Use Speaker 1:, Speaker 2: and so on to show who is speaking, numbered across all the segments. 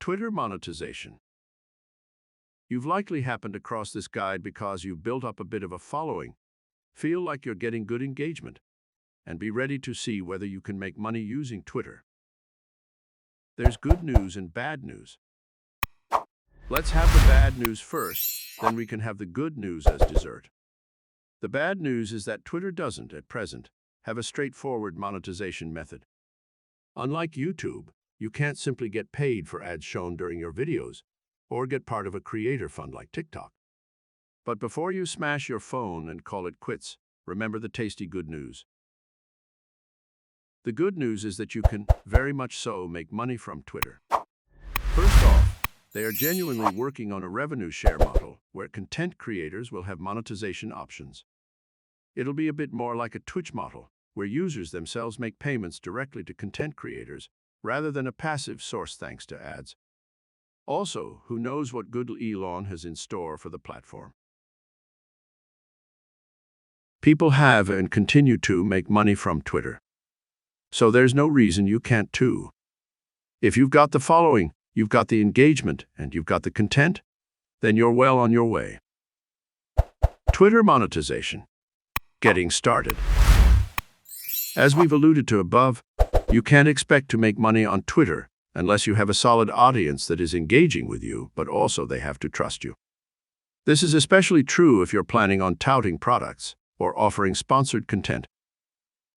Speaker 1: Twitter monetization. You've likely happened across this guide because you've built up a bit of a following, feel like you're getting good engagement, and be ready to see whether you can make money using Twitter. There's good news and bad news. Let's have the bad news first, then we can have the good news as dessert. The bad news is that Twitter doesn't, at present, have a straightforward monetization method. Unlike YouTube, you can't simply get paid for ads shown during your videos, or get part of a creator fund like TikTok. But before you smash your phone and call it quits, remember the tasty good news. The good news is that you can, very much so, make money from Twitter. First off, they are genuinely working on a revenue share model where content creators will have monetization options. It'll be a bit more like a Twitch model, where users themselves make payments directly to content creators, rather than a passive source thanks to ads. Also, who knows what good Elon has in store for the platform. People have and continue to make money from Twitter. So there's no reason you can't too. If you've got the following, you've got the engagement, and you've got the content, then you're well on your way. Twitter monetization. Getting started. As we've alluded to above, you can't expect to make money on Twitter unless you have a solid audience that is engaging with you, but also they have to trust you. This is especially true if you're planning on touting products or offering sponsored content.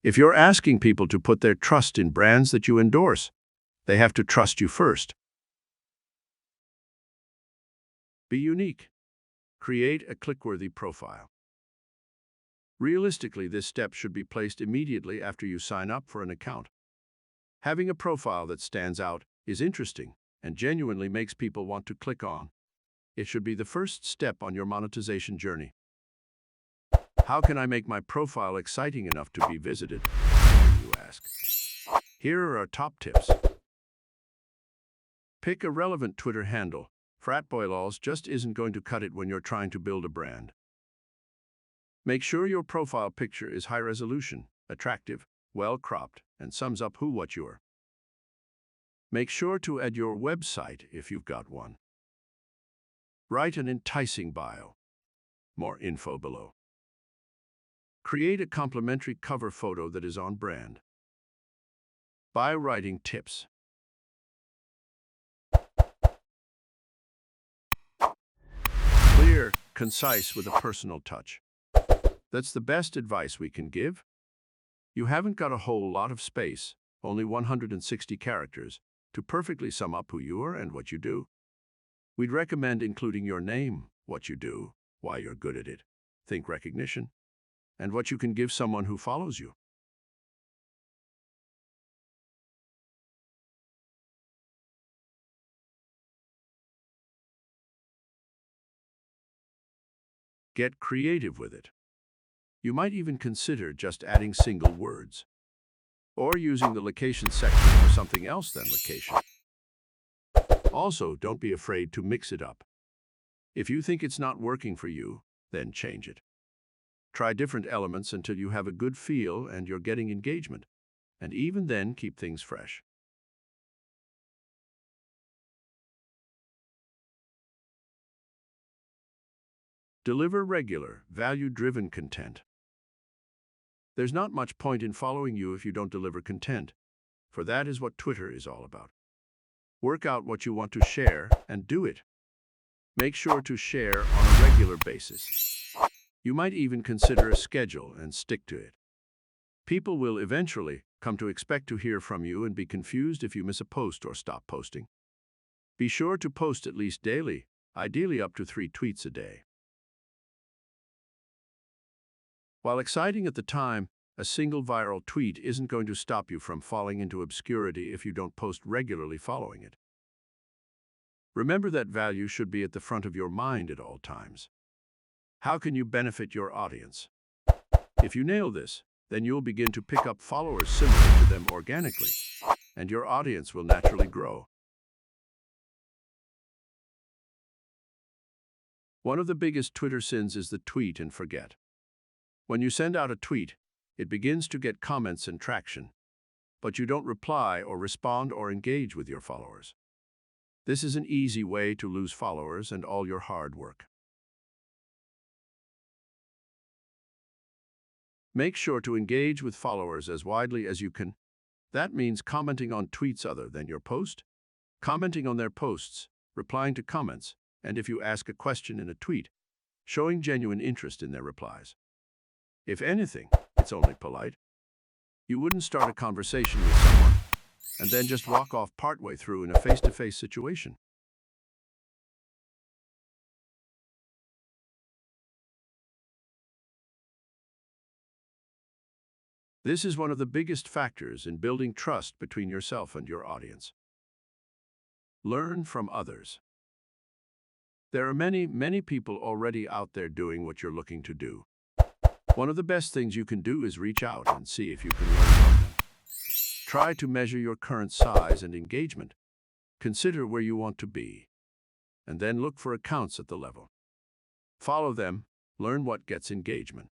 Speaker 1: If you're asking people to put their trust in brands that you endorse, they have to trust you first. Be unique. Create a click-worthy profile. Realistically, this step should be placed immediately after you sign up for an account. Having a profile that stands out is interesting and genuinely makes people want to click on. It should be the first step on your monetization journey. How can I make my profile exciting enough to be visited? You ask. Here are our top tips. Pick a relevant Twitter handle. Fratboylaws just isn't going to cut it when you're trying to build a brand. Make sure your profile picture is high resolution, attractive, well-cropped, and sums up who what you are. Make sure to add your website if you've got one. Write an enticing bio. More info below. Create a complimentary cover photo that is on brand. Bio writing tips. Clear, concise with a personal touch. That's the best advice we can give. You haven't got a whole lot of space, only 160 characters, to perfectly sum up who you are and what you do. We'd recommend including your name, what you do, why you're good at it, think recognition, and what you can give someone who follows you. Get creative with it. You might even consider just adding single words, or using the location section for something else than location. Also, don't be afraid to mix it up. If you think it's not working for you, then change it. Try different elements until you have a good feel and you're getting engagement, and even then keep things fresh. Deliver regular, value-driven content. There's not much point in following you if you don't deliver content, for that is what Twitter is all about. Work out what you want to share and do it. Make sure to share on a regular basis. You might even consider a schedule and stick to it. People will eventually come to expect to hear from you and be confused if you miss a post or stop posting. Be sure to post at least daily, ideally up to 3 tweets a day. While exciting at the time, a single viral tweet isn't going to stop you from falling into obscurity if you don't post regularly following it. Remember that value should be at the front of your mind at all times. How can you benefit your audience? If you nail this, then you'll begin to pick up followers similar to them organically, and your audience will naturally grow. One of the biggest Twitter sins is the tweet and forget. When you send out a tweet, it begins to get comments and traction, but you don't reply or respond or engage with your followers. This is an easy way to lose followers and all your hard work. Make sure to engage with followers as widely as you can. That means commenting on tweets other than your post, commenting on their posts, replying to comments, and if you ask a question in a tweet, showing genuine interest in their replies. If anything, it's only polite. You wouldn't start a conversation with someone and then just walk off partway through in a face-to-face situation. This is one of the biggest factors in building trust between yourself and your audience. Learn from others. There are many people already out there doing what you're looking to do. One of the best things you can do is reach out and see if you can learn from them. Try to measure your current size and engagement. Consider where you want to be, and then look for accounts at the level. Follow them, learn what gets engagement.